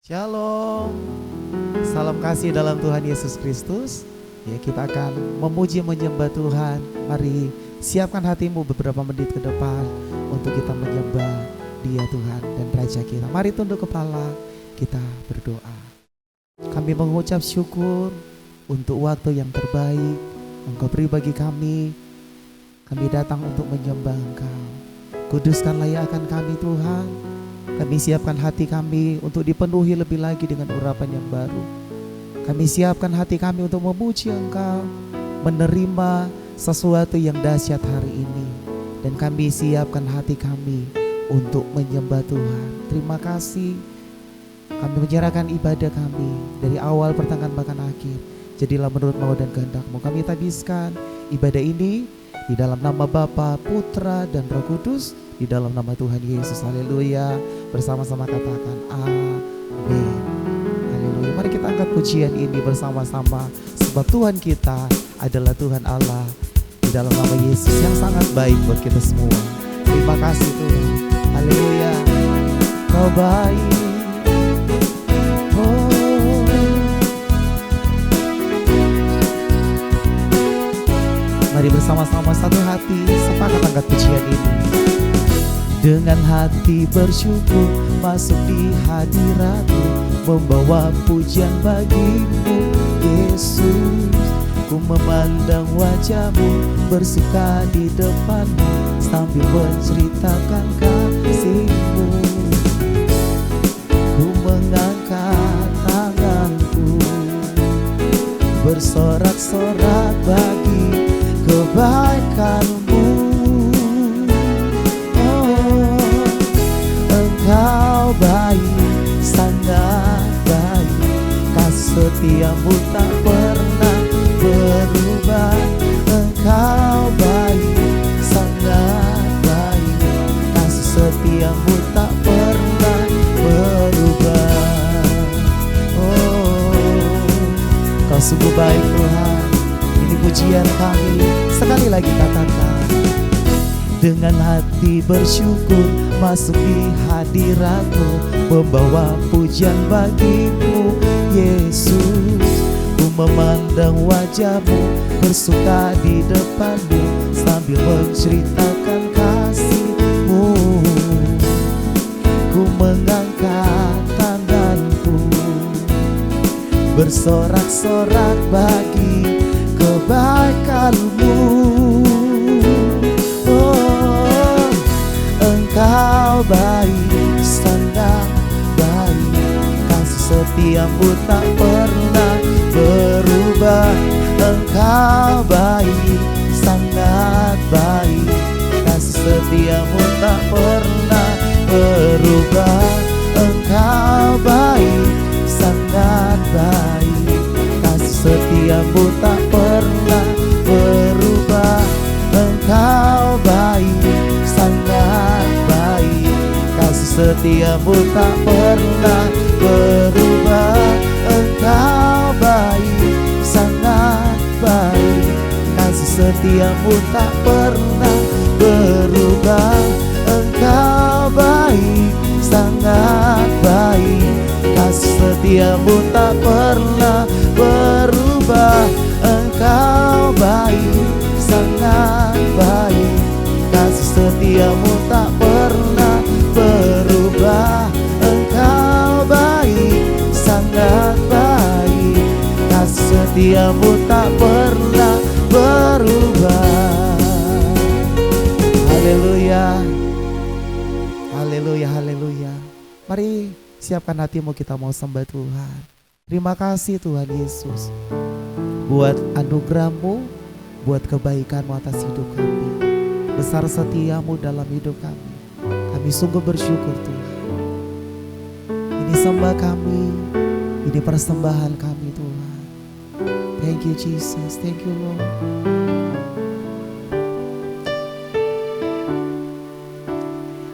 Shalom, salam kasih dalam Tuhan Yesus Kristus. Ya, kita akan memuji menyembah Tuhan. Mari siapkan hatimu beberapa menit ke depan untuk kita menyembah Dia Tuhan dan Raja kita. Mari tunduk kepala, kita berdoa. Kami mengucap syukur untuk waktu yang terbaik Engkau beri bagi kami. Kami datang untuk menyembah Engkau. Kuduskanlah ya akan kami Tuhan. Kami siapkan hati kami untuk dipenuhi lebih lagi dengan urapan yang baru. Kami siapkan hati kami untuk memuji Engkau, menerima sesuatu yang dahsyat hari ini. Dan kami siapkan hati kami untuk menyembah Tuhan. Terima kasih. Kami menyerahkan ibadah kami dari awal, pertengahan, bahkan akhir. Jadilah menurut mau dan kehendak-Mu. Kami tabiskan ibadah ini di dalam nama Bapa, Putra, dan Roh Kudus. Di dalam nama Tuhan Yesus, haleluya. Bersama-sama katakan amin. Haleluya. Mari kita angkat pujian ini bersama-sama. Sebab Tuhan kita adalah Tuhan Allah. Di dalam nama Yesus yang sangat baik buat kita semua. Terima kasih Tuhan. Haleluya. Kau baik. Oh. Mari bersama-sama satu hati sepakat angkat pujian ini. Dengan hati bersyukur masuk di hadirat-Mu, membawa pujian bagi-Mu Yesus. Ku memandang wajah-Mu, bersuka di depan-Mu, sambil menceritakan kasih-Mu. Ku mengangkat tanganku, bersorak-sorak bagi kebaikan-Mu. Engkau baik, sangat baik, kasih setia-Mu tak pernah berubah. Engkau baik, sangat baik, kasih setia-Mu tak pernah berubah. Oh, Kau sungguh baik Tuhan. Ini pujian kami, sekali lagi katakan. Dengan hati bersyukur masuk di hadirat-Mu, membawa pujian bagi-Mu Yesus. Ku memandang wajah-Mu, bersuka di depan-Mu, sambil menceritakan kasih-Mu. Ku mengangkat tanganku, bersorak-sorak bagi kebaikan-Mu. Engkau baik, sangat baik, kasih setia-Mu tak pernah berubah. Engkau baik, sangat baik, kasih setia-Mu tak pernah berubah. Engkau baik, sangat baik, kasih setia-Mu tak pernah berubah. Engkau baik, sangat baik, kasih setia-Mu tak pernah berubah. Engkau baik, sangat baik, kasih setia-Mu tak pernah berubah. Engkau baik, sangat baik, kasih setia-Mu tak pernah berubah. Engkau baik, sangat baik, kasih setia-Mu tak pernah berubah. Engkau baik, sangat baik, kasih setia-Mu tak pernah berubah. Haleluya, haleluya, haleluya. Mari siapkan hatimu, kita mau sembah Tuhan. Terima kasih Tuhan Yesus buat anugerah-Mu, buat kebaikan-Mu atas hidup kami. Besar setia-Mu dalam hidup kami. Kami sungguh bersyukur Tuhan. Ini sembah kami, ini persembahan kami Tuhan. Thank you Jesus, thank you Lord.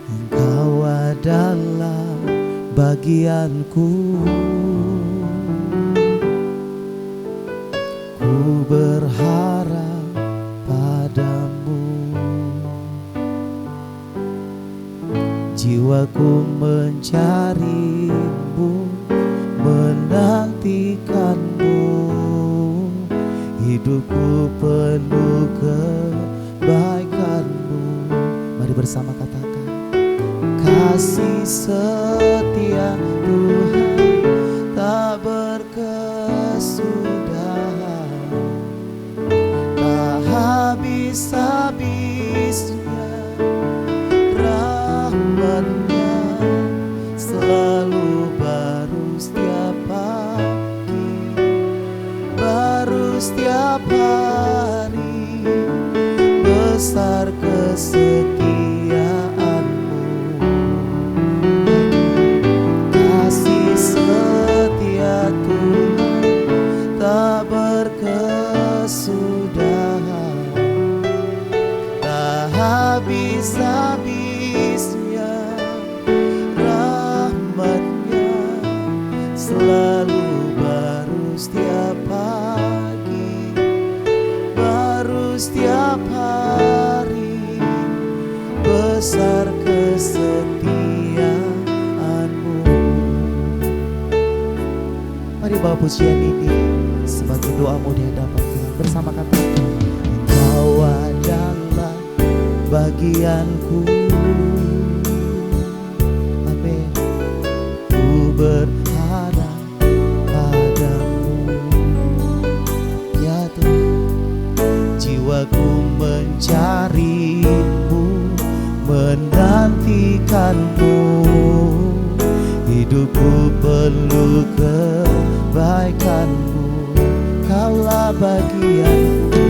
Engkau adalah bagianku, ku berharap padamu. Jiwaku mencari-Mu, menantikan-Mu. Hidupku penuh kebaikan-Mu. Mari bersama katakan, kasih setia Tuhan tak berkesudahan, tak habis-habisnya rahmat-Nya, selalu baru setiap pagi, baru setiap hari. Besar kesetiaan-Mu, kasih setia Tuhan tak berkesudahan, tak habis-habisnya rahmat-Nya, selalu baru setiap pagi, baru setiap hari. Besar kesetiaan-Mu. Mari bawa pujian ini sebagai doa-Mu di hadapan Tuhan. Bersama katakan, Engkau adalah bagianku. Amin. Ku berharap padamu, ya Tuhan. Jiwaku mencari-Mu, menantikan-Mu. Hidupku perlu kebaikan-Mu. Kaulah bagianku,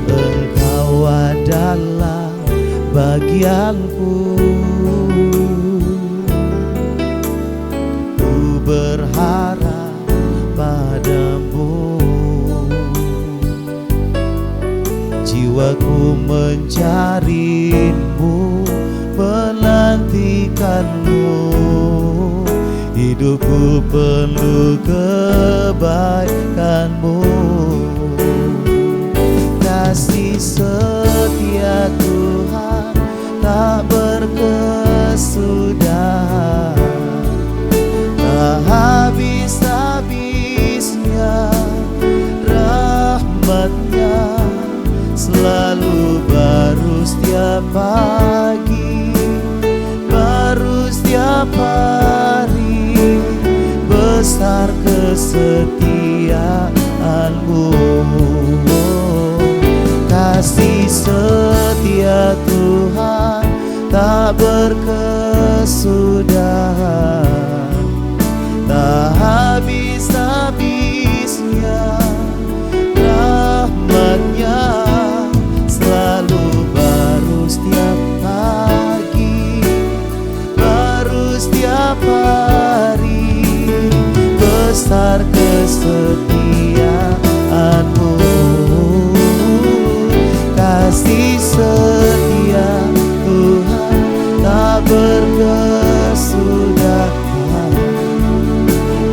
Engkau adalah bagianku. Ku berharap padamu. Jiwaku mencari-Mu, menantikan-Mu. Hidupku perlu kebaikan-Mu. Kasih setia Tuhan tak berkesudahan, tak habis-habisnya rahmat-Nya, selalu baru setiap pagi, baru setiap hari. Besar kesetiaan-Mu, kasih setia Tuhan tak berkesudahan, tak habis-habisnya rahmat-Nya, selalu baru setiap pagi, baru setiap hari. Besar kesetiaan-Mu, kasih setia Tuhan tak berkesudahan,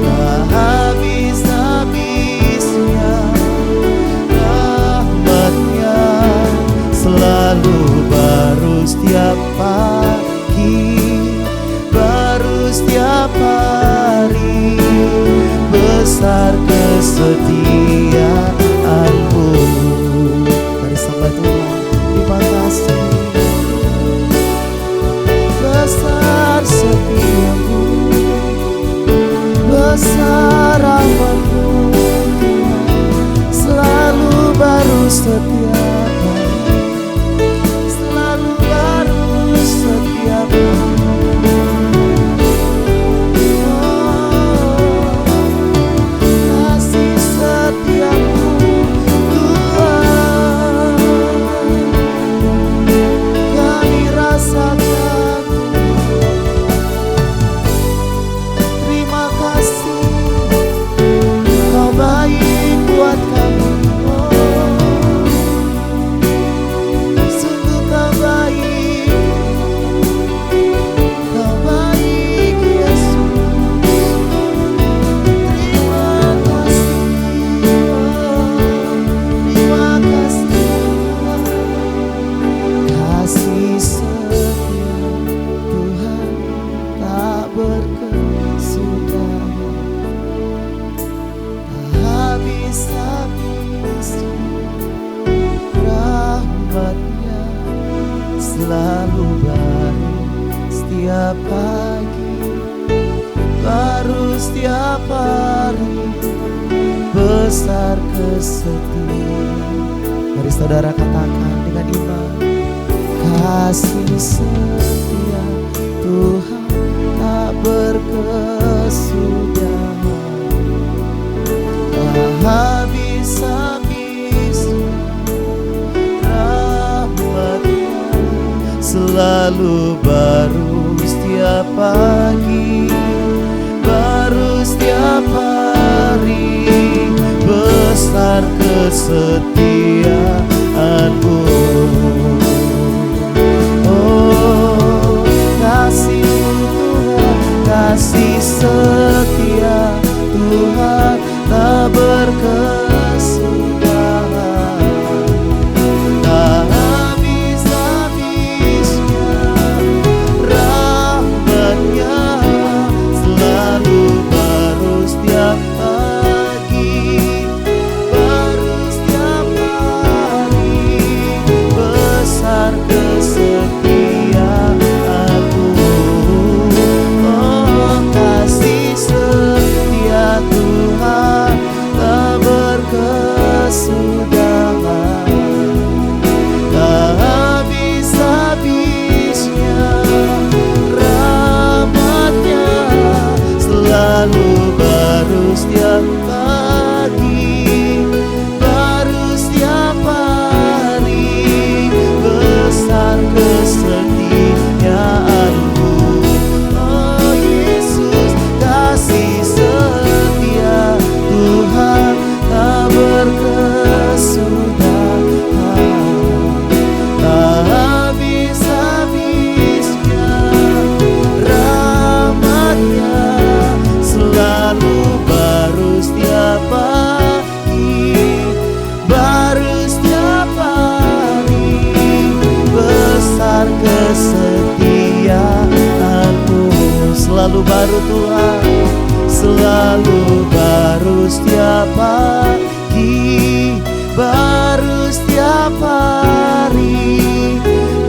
tak habis-habisnya rahmat-Nya, selalu baru setiap pagi, baru setiap hari. Besar kesetiaan-Mu. Mari sembah Tuhan. Terima kasih. Besar setia-Mu, besar rahmat-Mu, selalu baru setiap hari, selalu baru setiap hari. besar kesetiaan. Mari saudara katakan dengan iman. Kasih setia Tuhan tak berkesudahan, tak habis-habisnya rahmat-Nya, selalu baru setiap pagi, baru setiap hari, besar kesetiaan-Mu. Oh, kasih Tuhan, kasih setia Tuhan tak berkesudahan, tak habis-habisnya rahmat-Nya, selalu baru setiap pagi, baru setiap hari, besar kesetiaan-Mu. Oh, kasih setia Tuhan tak berkesudahan, tak habis-habisnya rahmat-Nya, selalu baru setiap pagi, baru setiap hari, besar kesetiaan-Mu. Oh Yesus, kasih setia Tuhan tak berkesudahan, tak habis-habisnya rahmat-Nya, selalu baru setiap pagi, baru setiap hari, besar kesetiaan-Mu. Selalu baru Tuhan, selalu baru setiap pagi, baru setiap hari,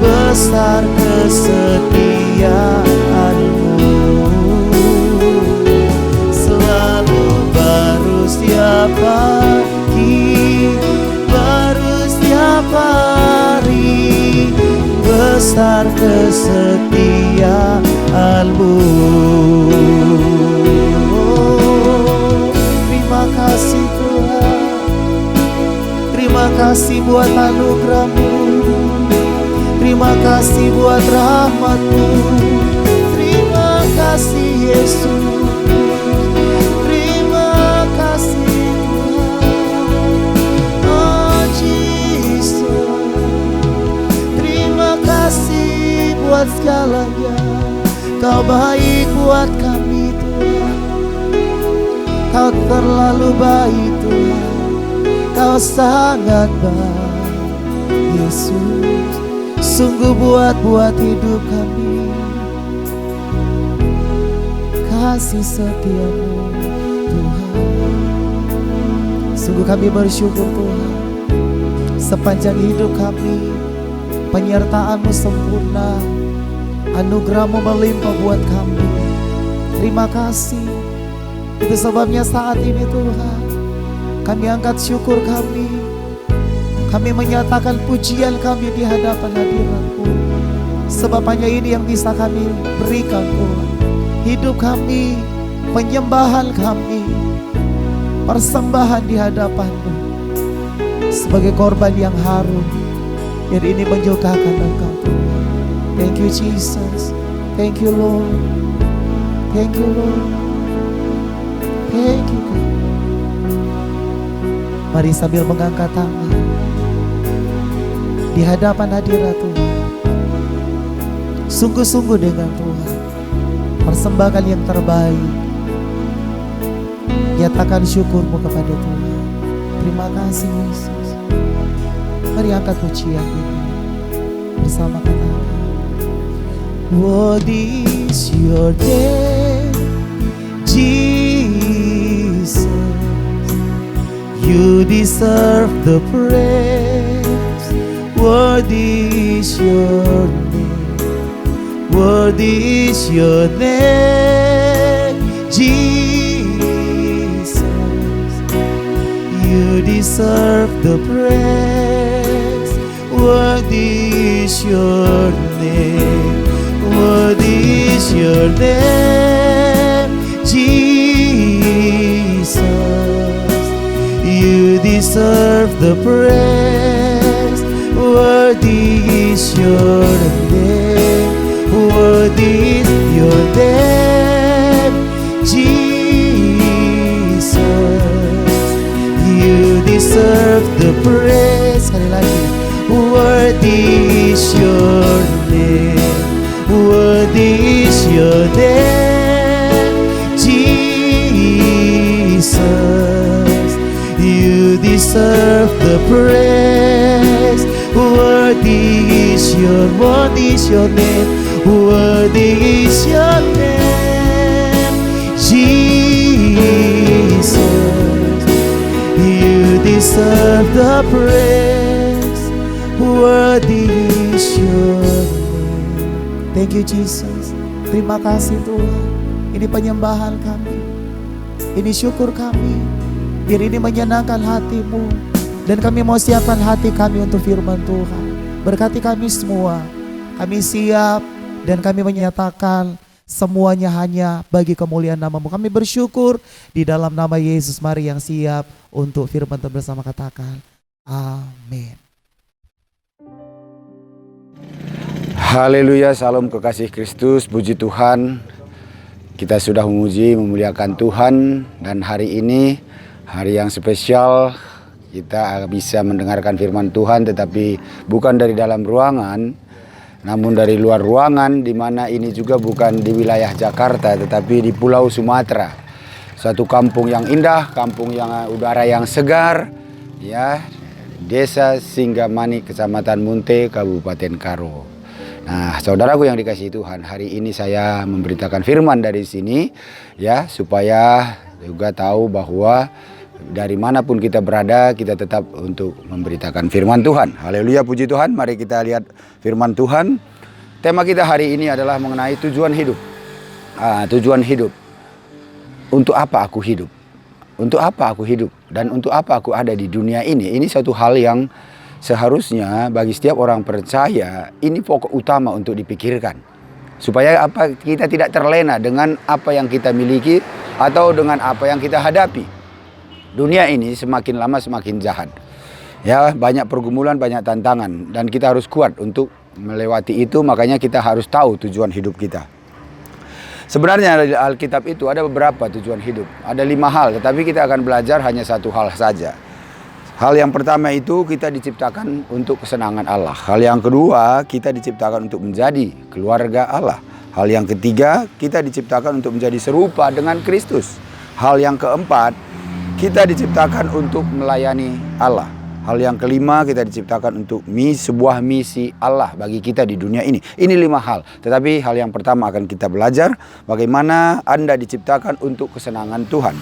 besar kesetiaan-Mu. Selalu baru setiap pagi, baru setiap hari, besar kesetiaan-Mu. Terima kasih Tuhan, terima kasih buat anugerah-Mu, terima kasih buat rahmat-Mu, terima kasih Yesus, terima kasih Tuhan. Oh Jesus, terima kasih buat segalanya. Kau baik buat kami Tuhan, Kau terlalu baik Tuhan, Kau sangat baik Yesus, sungguh buat hidup kami. Kasih setia-Mu Tuhan, sungguh kami bersyukur Tuhan. Sepanjang hidup kami penyertaan-Mu sempurna, anugerah-Mu melimpah buat kami. Terima kasih. Itu sebabnya saat ini Tuhan, kami angkat syukur kami, kami menyatakan pujian kami di hadapan hadirat-Mu. Sebab hanya ini yang bisa kami berikan Tuhan. Hidup kami, penyembahan kami, persembahan di hadapan-Mu sebagai korban yang harum, biar ini menyukakan Engkau Tuhan. Thank you Jesus, thank you Lord, thank you Lord, thank you God. Mari sambil mengangkat tangan di hadapan hadirat Tuhan, sungguh-sungguh dengan Tuhan, persembahkan yang terbaik, nyatakan syukur-Mu kepada Tuhan. Terima kasih Yesus. Mari angkat pujian ini bersama kata, what is your name, Jesus? You deserve the praise. Worthy is your name, worthy is your name, Jesus. deserve the praise. Worthy is your name. Worthy is your name, Jesus. You deserve the praise. Worthy is your name. Worthy is your name, Jesus. You deserve the praise. Sekali lagi. Worthy is your name. Worthy is your name, Jesus. You deserve the praise. Worthy is your name. Worthy is your name, Jesus. You deserve the praise. Worthy is your name. Thank you Jesus. Terima kasih Tuhan. Ini penyembahan kami, ini syukur kami. Biar ini menyenangkan hati-Mu. Dan kami mau siapkan hati kami untuk firman Tuhan. Berkati kami semua. Kami siap dan kami menyatakan semuanya hanya bagi kemuliaan nama-Mu. Kami bersyukur di dalam nama Yesus. Mari yang siap untuk firman Tuhan bersama katakan amin. Haleluya, salam kekasih Kristus, puji Tuhan. Kita sudah memuji, memuliakan Tuhan. Dan hari ini, hari yang spesial, kita bisa mendengarkan firman Tuhan. Tetapi bukan dari dalam ruangan, namun dari luar ruangan. Di mana ini juga bukan di wilayah Jakarta, tetapi di Pulau Sumatera. Suatu kampung yang indah, kampung yang udara yang segar, ya, Desa Singgamani, Kecamatan Munte, Kabupaten Karo. Nah, saudaraku yang dikasihi Tuhan, hari ini saya memberitakan firman dari sini, ya, supaya juga tahu bahwa dari manapun kita berada, kita tetap untuk memberitakan firman Tuhan. Haleluya, puji Tuhan. Mari kita lihat firman Tuhan. Tema kita hari ini adalah mengenai tujuan hidup. Tujuan hidup. Untuk apa aku hidup? Untuk apa aku hidup? Dan untuk apa aku ada di dunia ini? Ini satu hal yang seharusnya bagi setiap orang percaya ini pokok utama untuk dipikirkan. Supaya apa, kita tidak terlena dengan apa yang kita miliki atau dengan apa yang kita hadapi. Dunia ini semakin lama semakin jahat. Ya, banyak pergumulan, banyak tantangan, dan kita harus kuat untuk melewati itu. Makanya kita harus tahu tujuan hidup kita. Sebenarnya di Alkitab itu ada beberapa tujuan hidup. Ada 5 hal, tetapi kita akan belajar hanya satu hal saja. Hal yang pertama itu kita diciptakan untuk kesenangan Allah. Hal yang kedua, kita diciptakan untuk menjadi keluarga Allah. Hal yang ketiga, kita diciptakan untuk menjadi serupa dengan Kristus. Hal yang keempat, kita diciptakan untuk melayani Allah. Hal yang kelima, kita diciptakan untuk sebuah misi Allah bagi kita di dunia ini. Ini 5 hal. Tetapi hal yang pertama akan kita belajar bagaimana Anda diciptakan untuk kesenangan Tuhan.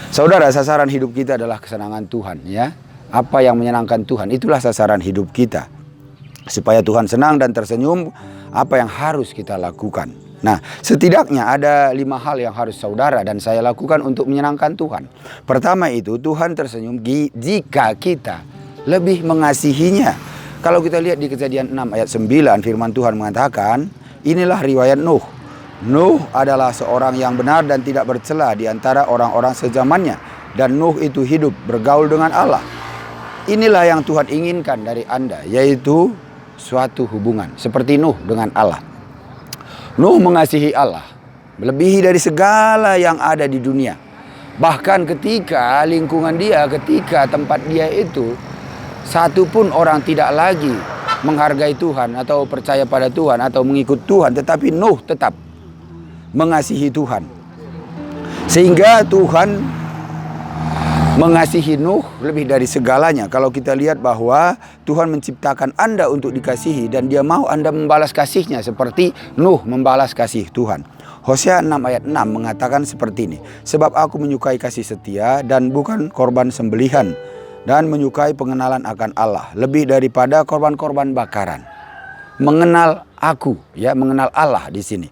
Saudara, sasaran hidup kita adalah kesenangan Tuhan, ya. Apa yang menyenangkan Tuhan, itulah sasaran hidup kita. Supaya Tuhan senang dan tersenyum, apa yang harus kita lakukan. Nah, setidaknya ada 5 hal yang harus saudara dan saya lakukan untuk menyenangkan Tuhan. Pertama itu, Tuhan tersenyum jika kita lebih mengasihinya. Kalau kita lihat di Kejadian 6 ayat 9, firman Tuhan mengatakan, inilah riwayat Nuh. Nuh adalah seorang yang benar dan tidak bercela di antara orang-orang sezamannya. Dan Nuh itu hidup bergaul dengan Allah. Inilah yang Tuhan inginkan dari Anda, yaitu suatu hubungan seperti Nuh dengan Allah. Nuh mengasihi Allah melebihi dari segala yang ada di dunia. Bahkan ketika lingkungan dia, ketika tempat dia itu, satu pun orang tidak lagi menghargai Tuhan atau percaya pada Tuhan atau mengikut Tuhan, tetapi Nuh tetap mengasihi Tuhan. Sehingga Tuhan mengasihi Nuh lebih dari segalanya. Kalau kita lihat bahwa Tuhan menciptakan Anda untuk dikasihi dan Dia mau Anda membalas kasihnya seperti Nuh membalas kasih Tuhan. Hosea 6 ayat 6 mengatakan seperti ini. Sebab aku menyukai kasih setia dan bukan korban sembelihan, dan menyukai pengenalan akan Allah lebih daripada korban-korban bakaran. Mengenal aku, ya, mengenal Allah di sini.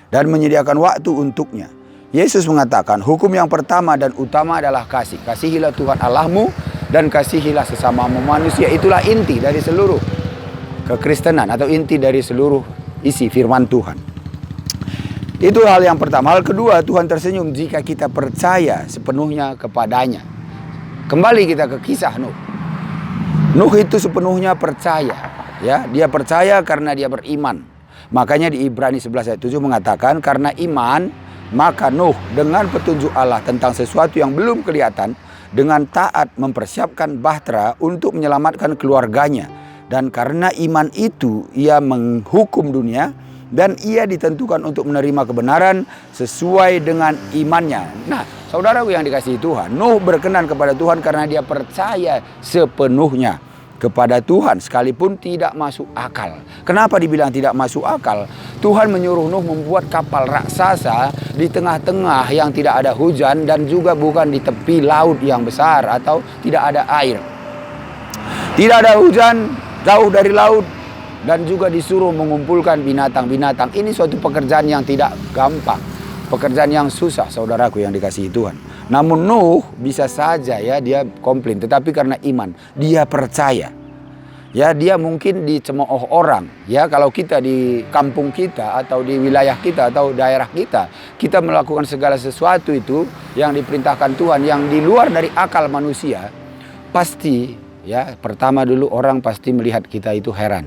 Dan menyediakan waktu untuknya. Yesus mengatakan hukum yang pertama dan utama adalah kasih. Kasihilah Tuhan Allahmu dan kasihilah sesama manusia. Itulah inti dari seluruh kekristenan atau inti dari seluruh isi firman Tuhan. Itu hal yang pertama. Hal kedua, Tuhan tersenyum jika kita percaya sepenuhnya kepadanya. Kembali kita ke kisah Nuh. Nuh itu sepenuhnya percaya, ya, dia percaya karena dia beriman. Makanya di Ibrani 11 ayat 7 mengatakan, karena iman maka Nuh dengan petunjuk Allah tentang sesuatu yang belum kelihatan, dengan taat mempersiapkan bahtera untuk menyelamatkan keluarganya. Dan karena iman itu ia menghukum dunia, dan ia ditentukan untuk menerima kebenaran sesuai dengan imannya. Nah, saudaraku yang dikasihi Tuhan, Nuh berkenan kepada Tuhan karena dia percaya sepenuhnya kepada Tuhan sekalipun tidak masuk akal. Kenapa dibilang tidak masuk akal? Tuhan menyuruh Nuh membuat kapal raksasa di tengah-tengah yang tidak ada hujan dan juga bukan di tepi laut yang besar atau tidak ada air. Tidak ada hujan, jauh dari laut, dan juga disuruh mengumpulkan binatang-binatang. Ini suatu pekerjaan yang tidak gampang, pekerjaan yang susah, saudaraku yang dikasihi Tuhan. Namun Nuh bisa saja ya dia komplain, tetapi karena iman dia percaya. Ya, dia mungkin dicemooh orang. Ya, kalau kita di kampung kita atau di wilayah kita atau daerah kita, kita melakukan segala sesuatu itu yang diperintahkan Tuhan yang di luar dari akal manusia, pasti ya pertama dulu orang pasti melihat kita itu heran.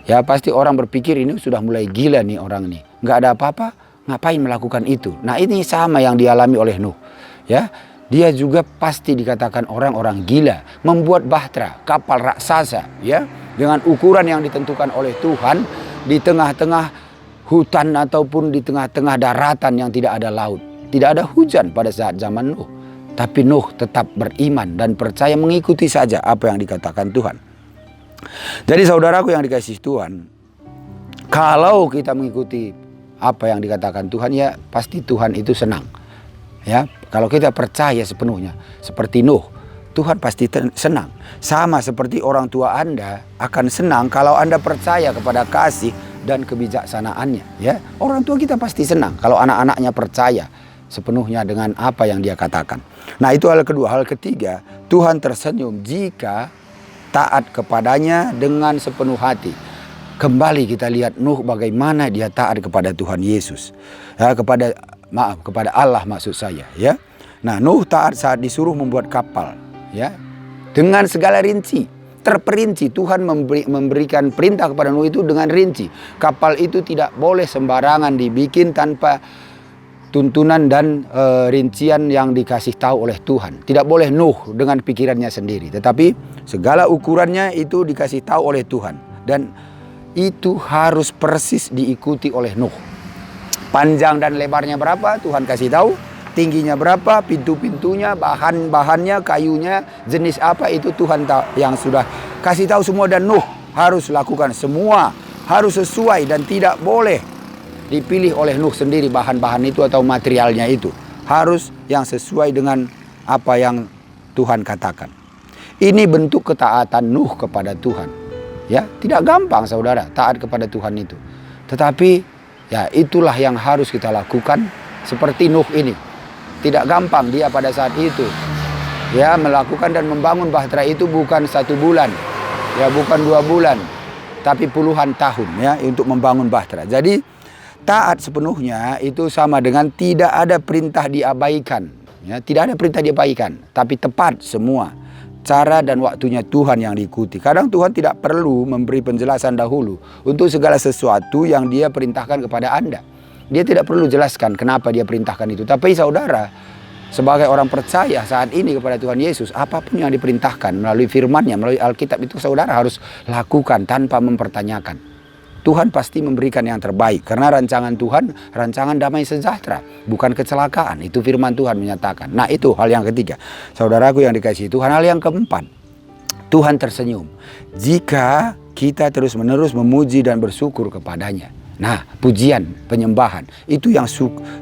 Ya, pasti orang berpikir ini sudah mulai gila nih orang nih. Nggak ada apa-apa, ngapain melakukan itu? Nah, ini sama yang dialami oleh Nuh. Ya, dia juga pasti dikatakan orang-orang gila. Membuat bahtera, kapal raksasa, ya, dengan ukuran yang ditentukan oleh Tuhan di tengah-tengah hutan ataupun di tengah-tengah daratan yang tidak ada laut. Tidak ada hujan pada saat zaman Nuh. Tapi Nuh tetap beriman dan percaya mengikuti saja apa yang dikatakan Tuhan. Jadi saudaraku yang dikasihi Tuhan, kalau kita mengikuti apa yang dikatakan Tuhan, ya pasti Tuhan itu senang. Ya, kalau kita percaya sepenuhnya seperti Nuh, Tuhan pasti senang. Sama seperti orang tua Anda akan senang kalau Anda percaya kepada kasih dan kebijaksanaannya. Ya, orang tua kita pasti senang kalau anak-anaknya percaya sepenuhnya dengan apa yang dia katakan. Nah, itu hal kedua. Hal ketiga, Tuhan tersenyum jika taat kepadanya dengan sepenuh hati. Kembali kita lihat Nuh bagaimana dia taat kepada Tuhan Yesus. Ya, kepada Allah maksud saya, ya. Nah, Nuh taat saat disuruh membuat kapal, ya. Dengan segala rinci, terperinci. Tuhan memberikan perintah kepada Nuh itu dengan rinci. Kapal itu tidak boleh sembarangan dibikin tanpa tuntunan dan rincian yang dikasih tahu oleh Tuhan. Tidak boleh Nuh dengan pikirannya sendiri, tetapi segala ukurannya itu dikasih tahu oleh Tuhan, dan itu harus persis diikuti oleh Nuh. Panjang dan lebarnya berapa Tuhan kasih tahu, tingginya berapa, pintu-pintunya, bahan-bahannya, kayunya, jenis apa itu Tuhan yang sudah kasih tahu semua, dan Nuh harus lakukan semua, harus sesuai dan tidak boleh dipilih oleh Nuh sendiri bahan-bahan itu atau materialnya itu. Harus yang sesuai dengan apa yang Tuhan katakan. Ini bentuk ketaatan Nuh kepada Tuhan. Ya, tidak gampang saudara taat kepada Tuhan itu. Tetapi ya itulah yang harus kita lakukan seperti Nuh ini. Tidak gampang dia pada saat itu. Ya, melakukan dan membangun bahtera itu bukan 1 bulan. Ya, bukan 2 bulan. Tapi puluhan tahun ya untuk membangun bahtera. Jadi taat sepenuhnya itu sama dengan tidak ada perintah diabaikan. Ya, tidak ada perintah diabaikan, tapi tepat semua. Cara dan waktunya Tuhan yang diikuti. Kadang Tuhan tidak perlu memberi penjelasan dahulu untuk segala sesuatu yang dia perintahkan kepada Anda. Dia tidak perlu jelaskan kenapa dia perintahkan itu. Tapi saudara, sebagai orang percaya saat ini kepada Tuhan Yesus, apapun yang diperintahkan melalui firman-Nya, melalui Alkitab itu saudara harus lakukan tanpa mempertanyakan. Tuhan pasti memberikan yang terbaik. Karena rancangan Tuhan, rancangan damai sejahtera, bukan kecelakaan. Itu firman Tuhan menyatakan. Nah, itu hal yang ketiga. Saudaraku yang dikasihi Tuhan, hal yang keempat, Tuhan tersenyum jika kita terus-menerus memuji dan bersyukur kepadanya. Nah, pujian, penyembahan, itu yang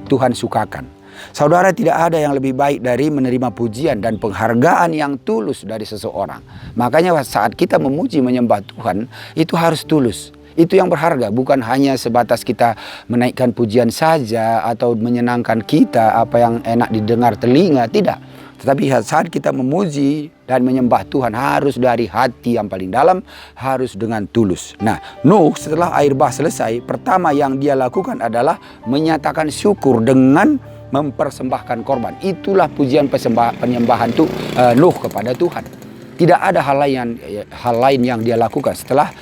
Tuhan sukakan. Saudara, tidak ada yang lebih baik dari menerima pujian dan penghargaan yang tulus dari seseorang. Makanya saat kita memuji menyembah Tuhan, itu harus tulus. Itu yang berharga, bukan hanya sebatas kita menaikkan pujian saja atau menyenangkan kita, apa yang enak didengar telinga, tidak. Tetapi saat kita memuji dan menyembah Tuhan harus dari hati yang paling dalam, harus dengan tulus. Nah, Nuh setelah air bah selesai, pertama yang dia lakukan adalah menyatakan syukur dengan mempersembahkan korban. Itulah pujian penyembahan Nuh kepada Tuhan. Tidak ada hal lain yang dia lakukan setelah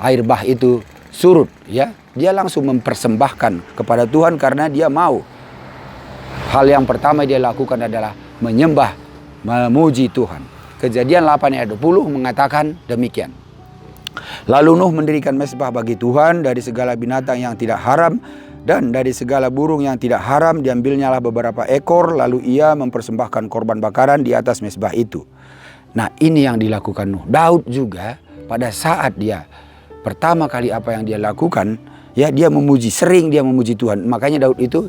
air bah itu surut, ya. Dia langsung mempersembahkan kepada Tuhan karena dia mau. Hal yang pertama dia lakukan adalah menyembah, memuji Tuhan. Kejadian 8 ayat 20 mengatakan demikian. Lalu Nuh mendirikan mezbah bagi Tuhan dari segala binatang yang tidak haram dan dari segala burung yang tidak haram. Diambilnyalah beberapa ekor, lalu ia mempersembahkan korban bakaran di atas mezbah itu. Nah, ini yang dilakukan Nuh. Daud juga pada saat dia pertama kali apa yang dia lakukan, ya, dia memuji, sering dia memuji Tuhan. Makanya Daud itu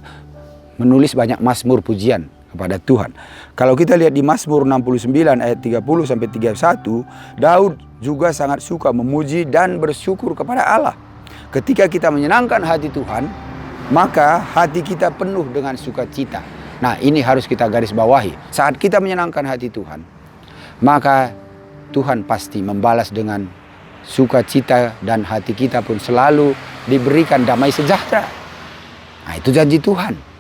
menulis banyak mazmur pujian kepada Tuhan. Kalau kita lihat di Mazmur 69 ayat 30 sampai 31, Daud juga sangat suka memuji dan bersyukur kepada Allah. Ketika kita menyenangkan hati Tuhan, maka hati kita penuh dengan sukacita. Nah, ini harus kita garis bawahi. Saat kita menyenangkan hati Tuhan, maka Tuhan pasti membalas dengan sukacita dan hati kita pun selalu diberikan damai sejahtera. Nah, itu janji Tuhan.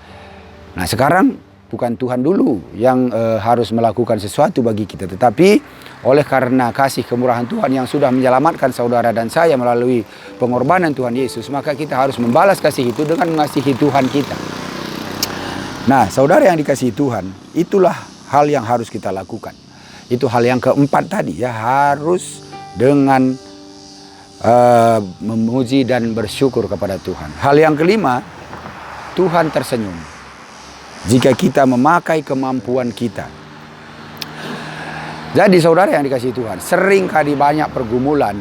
Nah, sekarang bukan Tuhan dulu yang harus melakukan sesuatu bagi kita, tetapi oleh karena kasih kemurahan Tuhan yang sudah menyelamatkan saudara dan saya melalui pengorbanan Tuhan Yesus, maka kita harus membalas kasih itu dengan mengasihi Tuhan kita. Nah, saudara yang dikasihi Tuhan, itulah hal yang harus kita lakukan. Itu hal yang keempat tadi, ya, harus dengan memuji dan bersyukur kepada Tuhan. Hal yang kelima, Tuhan tersenyum jika kita memakai kemampuan kita. Jadi saudara yang dikasihi Tuhan, sering kali banyak pergumulan.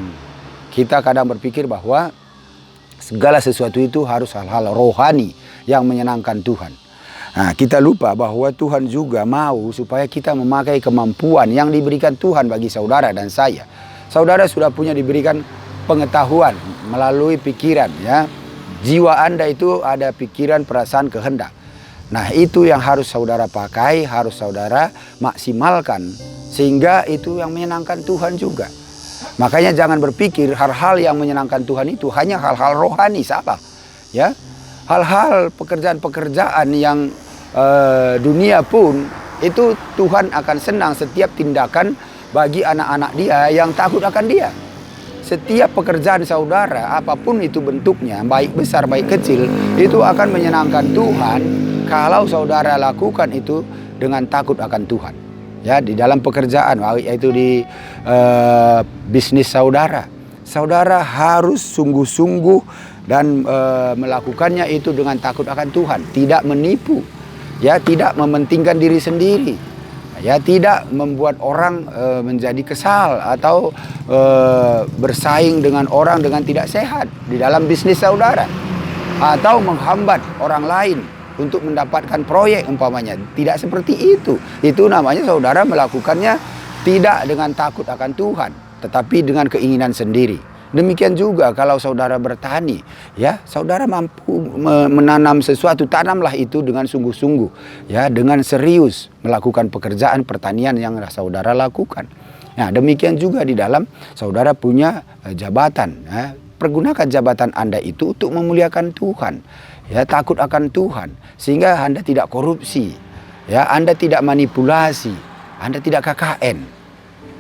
Kita kadang berpikir bahwa segala sesuatu itu harus hal-hal rohani yang menyenangkan Tuhan. Nah, kita lupa bahwa Tuhan juga mau supaya kita memakai kemampuan yang diberikan Tuhan bagi saudara dan saya. Saudara sudah diberikan pengetahuan melalui pikiran, ya. Jiwa Anda itu ada pikiran, perasaan, kehendak. Nah, itu yang harus saudara pakai, harus saudara maksimalkan, sehingga itu yang menyenangkan Tuhan juga. Makanya jangan berpikir hal-hal yang menyenangkan Tuhan itu hanya hal-hal rohani, salah. Ya, hal-hal pekerjaan-pekerjaan yang dunia pun itu Tuhan akan senang setiap tindakan bagi anak-anak Dia yang takut akan Dia. Setiap pekerjaan saudara, apapun itu bentuknya, baik besar, baik kecil, itu akan menyenangkan Tuhan kalau saudara lakukan itu dengan takut akan Tuhan. Ya, di dalam pekerjaan, yaitu di bisnis saudara. Saudara harus sungguh-sungguh dan melakukannya itu dengan takut akan Tuhan, tidak menipu, ya, tidak mementingkan diri sendiri. Ya, tidak membuat orang menjadi kesal atau bersaing dengan orang dengan tidak sehat di dalam bisnis saudara, atau menghambat orang lain untuk mendapatkan proyek umpamanya. Tidak seperti itu. Itu namanya saudara melakukannya tidak dengan takut akan Tuhan, tetapi dengan keinginan sendiri. Demikian juga kalau saudara bertani, ya, saudara mampu menanam sesuatu, tanamlah itu dengan sungguh-sungguh, ya, dengan serius melakukan pekerjaan pertanian yang saudara lakukan. Nah, demikian juga di dalam saudara punya jabatan, ya, pergunakan jabatan Anda itu untuk memuliakan Tuhan, ya, takut akan Tuhan, sehingga Anda tidak korupsi, ya, Anda tidak manipulasi, Anda tidak KKN.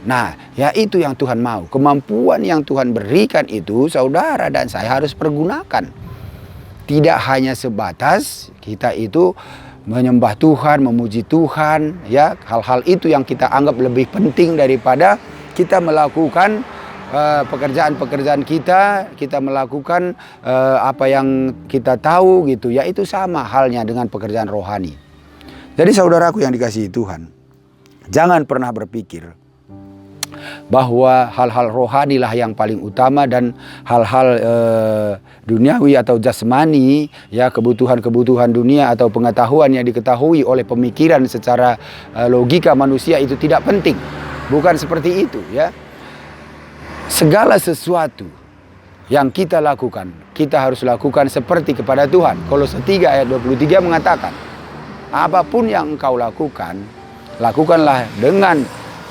Nah, ya, itu yang Tuhan mau. Kemampuan yang Tuhan berikan itu saudara dan saya harus pergunakan. Tidak hanya sebatas kita itu menyembah Tuhan, memuji Tuhan, ya, hal-hal itu yang kita anggap lebih penting daripada kita melakukan pekerjaan-pekerjaan kita melakukan apa yang kita tahu gitu, ya, itu sama halnya dengan pekerjaan rohani. Jadi saudaraku yang dikasihi Tuhan, jangan pernah berpikir bahwa hal-hal rohani lah yang paling utama dan hal-hal duniawi atau jasmani, ya, kebutuhan-kebutuhan dunia atau pengetahuan yang diketahui oleh pemikiran secara logika manusia itu tidak penting. Bukan seperti itu, ya. Segala sesuatu yang kita lakukan, kita harus lakukan seperti kepada Tuhan. Kolose 3 ayat 23 mengatakan, apapun yang engkau lakukan, lakukanlah dengan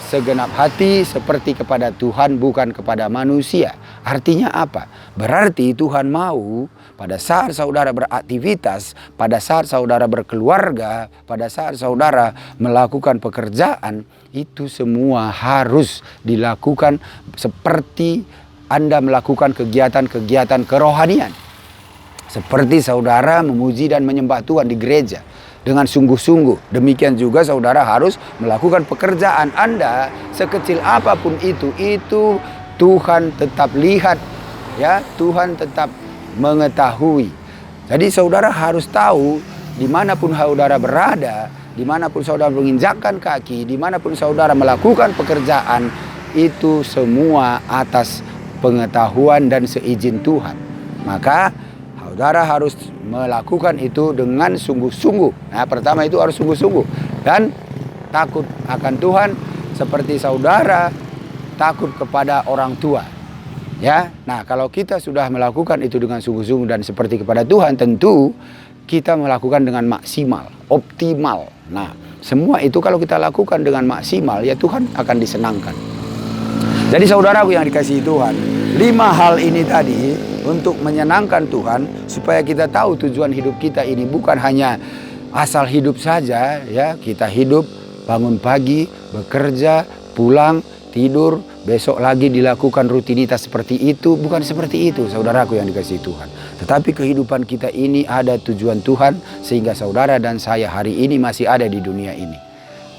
segenap hati seperti kepada Tuhan, bukan kepada manusia. Artinya apa? Berarti Tuhan mau pada saat saudara beraktivitas, pada saat saudara berkeluarga, pada saat saudara melakukan pekerjaan, itu semua harus dilakukan seperti Anda melakukan kegiatan-kegiatan kerohanian. Seperti saudara memuji dan menyembah Tuhan di gereja dengan sungguh-sungguh. Demikian juga saudara harus melakukan pekerjaan Anda sekecil apapun itu Tuhan tetap lihat, ya, Tuhan tetap mengetahui. Jadi saudara harus tahu dimanapun saudara berada, dimanapun saudara menginjakkan kaki, dimanapun saudara melakukan pekerjaan, itu semua atas pengetahuan dan seizin Tuhan. Maka saudara harus melakukan itu dengan sungguh-sungguh. Nah, pertama itu harus sungguh-sungguh dan takut akan Tuhan seperti saudara takut kepada orang tua. Ya. Nah, kalau kita sudah melakukan itu dengan sungguh-sungguh dan seperti kepada Tuhan, tentu kita melakukan dengan maksimal, optimal. Nah, semua itu kalau kita lakukan dengan maksimal, ya Tuhan akan disenangkan. Jadi saudaraku yang dikasihi Tuhan, 5 hal ini tadi untuk menyenangkan Tuhan, supaya kita tahu tujuan hidup kita ini bukan hanya asal hidup saja, ya, kita hidup, bangun pagi, bekerja, pulang, tidur, besok lagi dilakukan rutinitas seperti itu. Bukan seperti itu saudaraku yang dikasihi Tuhan. Tetapi kehidupan kita ini ada tujuan Tuhan, sehingga saudara dan saya hari ini masih ada di dunia ini.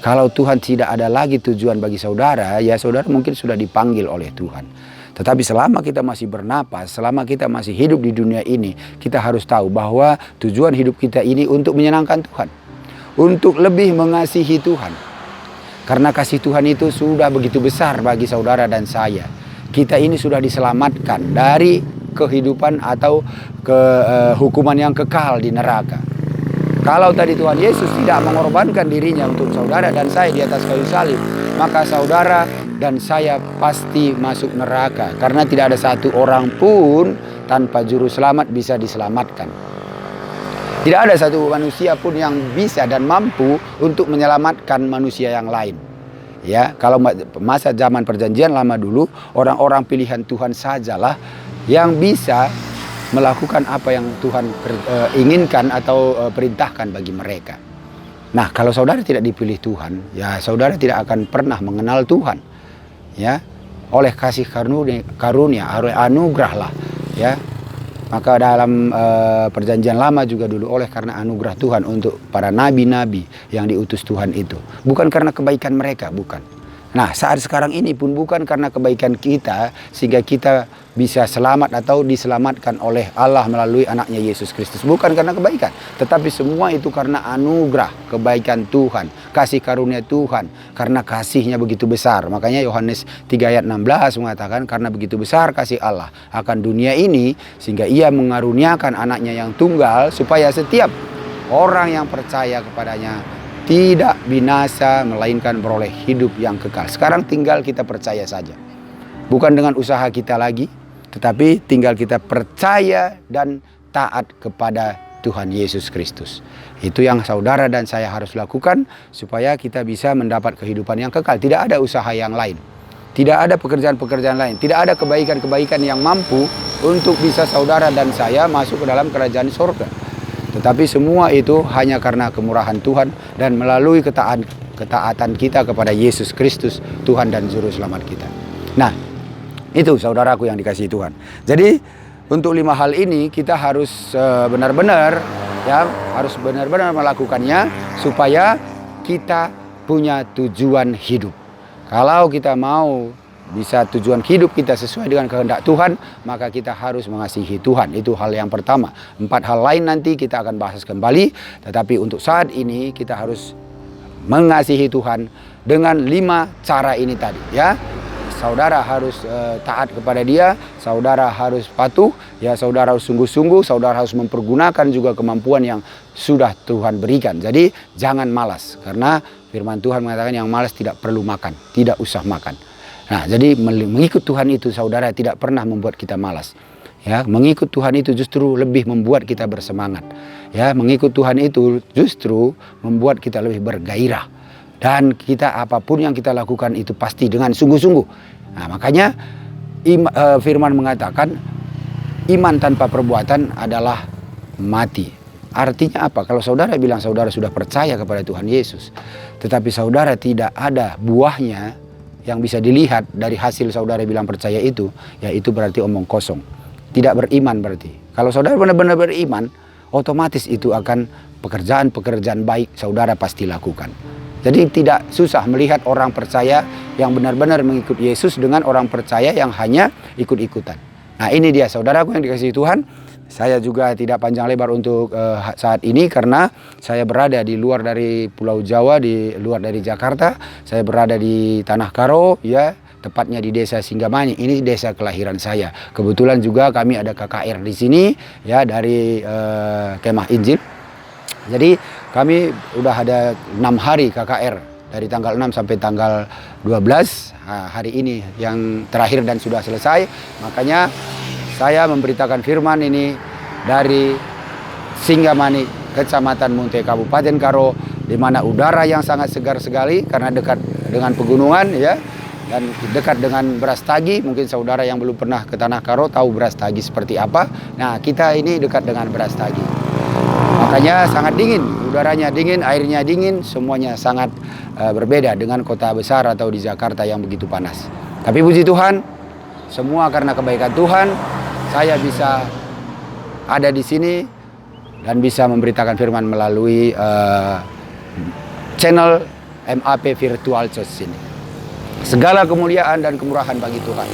Kalau Tuhan tidak ada lagi tujuan bagi saudara, ya saudara mungkin sudah dipanggil oleh Tuhan. Tetapi selama kita masih bernapas, selama kita masih hidup di dunia ini, kita harus tahu bahwa tujuan hidup kita ini untuk menyenangkan Tuhan, untuk lebih mengasihi Tuhan. Karena kasih Tuhan itu sudah begitu besar bagi saudara dan saya. Kita ini sudah diselamatkan dari kehidupan atau hukuman yang kekal di neraka. Kalau tadi Tuhan Yesus tidak mengorbankan dirinya untuk saudara dan saya di atas kayu salib, maka saudara dan saya pasti masuk neraka. Karena tidak ada satu orang pun tanpa juru selamat bisa diselamatkan. Tidak ada satu manusia pun yang bisa dan mampu untuk menyelamatkan manusia yang lain. Ya, kalau masa zaman perjanjian lama dulu, orang-orang pilihan Tuhan sajalah yang bisa melakukan apa yang Tuhan inginkan atau perintahkan bagi mereka. Nah, kalau saudara tidak dipilih Tuhan, ya saudara tidak akan pernah mengenal Tuhan. Ya, oleh kasih karunia, oleh anugerah lah, ya. Maka dalam perjanjian lama juga dulu oleh karena anugerah Tuhan untuk para nabi-nabi yang diutus Tuhan itu. Bukan karena kebaikan mereka, bukan. Nah, saat sekarang ini pun bukan karena kebaikan kita sehingga kita bisa selamat atau diselamatkan oleh Allah melalui anaknya Yesus Kristus. Bukan karena kebaikan, tetapi semua itu karena anugerah, kebaikan Tuhan, kasih karunia Tuhan. Karena kasihnya begitu besar. Makanya Yohanes 3 ayat 16 mengatakan, karena begitu besar kasih Allah akan dunia ini, sehingga ia mengaruniakan anaknya yang tunggal, supaya setiap orang yang percaya kepadanya tidak binasa, melainkan beroleh hidup yang kekal. Sekarang tinggal kita percaya saja. Bukan dengan usaha kita lagi, tetapi tinggal kita percaya dan taat kepada Tuhan Yesus Kristus. Itu yang saudara dan saya harus lakukan supaya kita bisa mendapat kehidupan yang kekal. Tidak ada usaha yang lain. Tidak ada pekerjaan-pekerjaan lain. Tidak ada kebaikan-kebaikan yang mampu untuk bisa saudara dan saya masuk ke dalam kerajaan surga. Tetapi semua itu hanya karena kemurahan Tuhan dan melalui ketaatan kita kepada Yesus Kristus, Tuhan dan Juru Selamat kita. Nah, itu saudaraku yang dikasihi Tuhan. Jadi untuk 5 hal ini kita harus benar-benar melakukannya supaya kita punya tujuan hidup. Kalau kita mau bisa tujuan hidup kita sesuai dengan kehendak Tuhan, maka kita harus mengasihi Tuhan. Itu hal yang pertama. 4 hal lain nanti kita akan bahas kembali. Tetapi untuk saat ini kita harus mengasihi Tuhan dengan 5 cara ini tadi, ya. Saudara harus taat kepada Dia, saudara harus patuh, ya, saudara harus sungguh-sungguh, saudara harus mempergunakan juga kemampuan yang sudah Tuhan berikan. Jadi jangan malas, karena firman Tuhan mengatakan yang malas tidak perlu makan, tidak usah makan. Nah, jadi mengikut Tuhan itu saudara tidak pernah membuat kita malas. Ya, mengikut Tuhan itu justru lebih membuat kita bersemangat. Ya, mengikut Tuhan itu justru membuat kita lebih bergairah. Dan kita apapun yang kita lakukan itu pasti dengan sungguh-sungguh. Nah, makanya firman mengatakan iman tanpa perbuatan adalah mati. Artinya apa? Kalau saudara bilang saudara sudah percaya kepada Tuhan Yesus, tetapi saudara tidak ada buahnya yang bisa dilihat dari hasil saudara bilang percaya itu, ya itu berarti omong kosong. Tidak beriman berarti. Kalau saudara benar-benar beriman, otomatis itu akan pekerjaan-pekerjaan baik saudara pasti lakukan. Jadi tidak susah melihat orang percaya yang benar-benar mengikut Yesus dengan orang percaya yang hanya ikut-ikutan. Nah ini dia saudaraku yang dikasihi Tuhan. Saya juga tidak panjang lebar untuk saat ini karena saya berada di luar dari Pulau Jawa, di luar dari Jakarta. Saya berada di Tanah Karo, ya, tepatnya di Desa Singgamani. Ini desa kelahiran saya. Kebetulan juga kami ada KKR di sini, ya, dari Kemah Injil. Jadi kami udah ada 6 hari KKR dari tanggal 6 sampai tanggal 12 hari ini yang terakhir dan sudah selesai. Makanya saya memberitakan firman ini dari Singgamani, Kecamatan Munte, Kabupaten Karo, di mana udara yang sangat segar sekali karena dekat dengan pegunungan, ya, dan dekat dengan Brastagi. Mungkin saudara yang belum pernah ke Tanah Karo tahu Brastagi seperti apa. Nah, kita ini dekat dengan Brastagi. Makanya sangat dingin, udaranya dingin, airnya dingin, semuanya sangat berbeda dengan kota besar atau di Jakarta yang begitu panas. Tapi puji Tuhan, semua karena kebaikan Tuhan, saya bisa ada di sini dan bisa memberitakan firman melalui channel MAP Virtual Church ini. Segala kemuliaan dan kemurahan bagi Tuhan.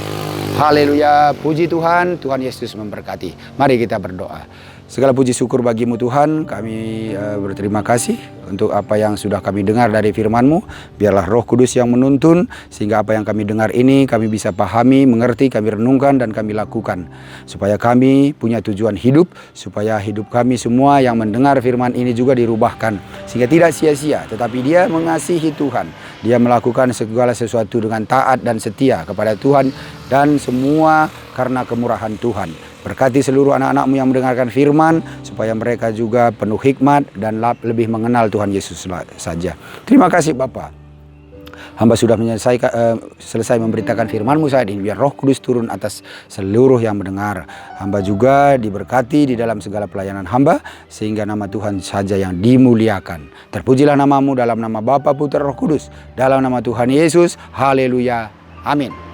Haleluya, puji Tuhan, Tuhan Yesus memberkati. Mari kita berdoa. Segala puji syukur bagimu Tuhan, kami berterima kasih untuk apa yang sudah kami dengar dari firman-Mu. Biarlah Roh Kudus yang menuntun, sehingga apa yang kami dengar ini kami bisa pahami, mengerti, kami renungkan dan kami lakukan. Supaya kami punya tujuan hidup, supaya hidup kami semua yang mendengar firman ini juga dirubahkan. Sehingga tidak sia-sia, tetapi dia mengasihi Tuhan. Dia melakukan segala sesuatu dengan taat dan setia kepada Tuhan dan semua karena kemurahan Tuhan. Berkati seluruh anak-anak-Mu yang mendengarkan firman, supaya mereka juga penuh hikmat dan lebih mengenal Tuhan Yesus saja. Terima kasih Bapa. Hamba sudah selesai memberitakan firman-Mu saat ini. Biar Roh Kudus turun atas seluruh yang mendengar. Hamba juga diberkati di dalam segala pelayanan hamba, sehingga nama Tuhan saja yang dimuliakan. Terpujilah nama-Mu dalam nama Bapa, Putra, Roh Kudus. Dalam nama Tuhan Yesus. Haleluya. Amin.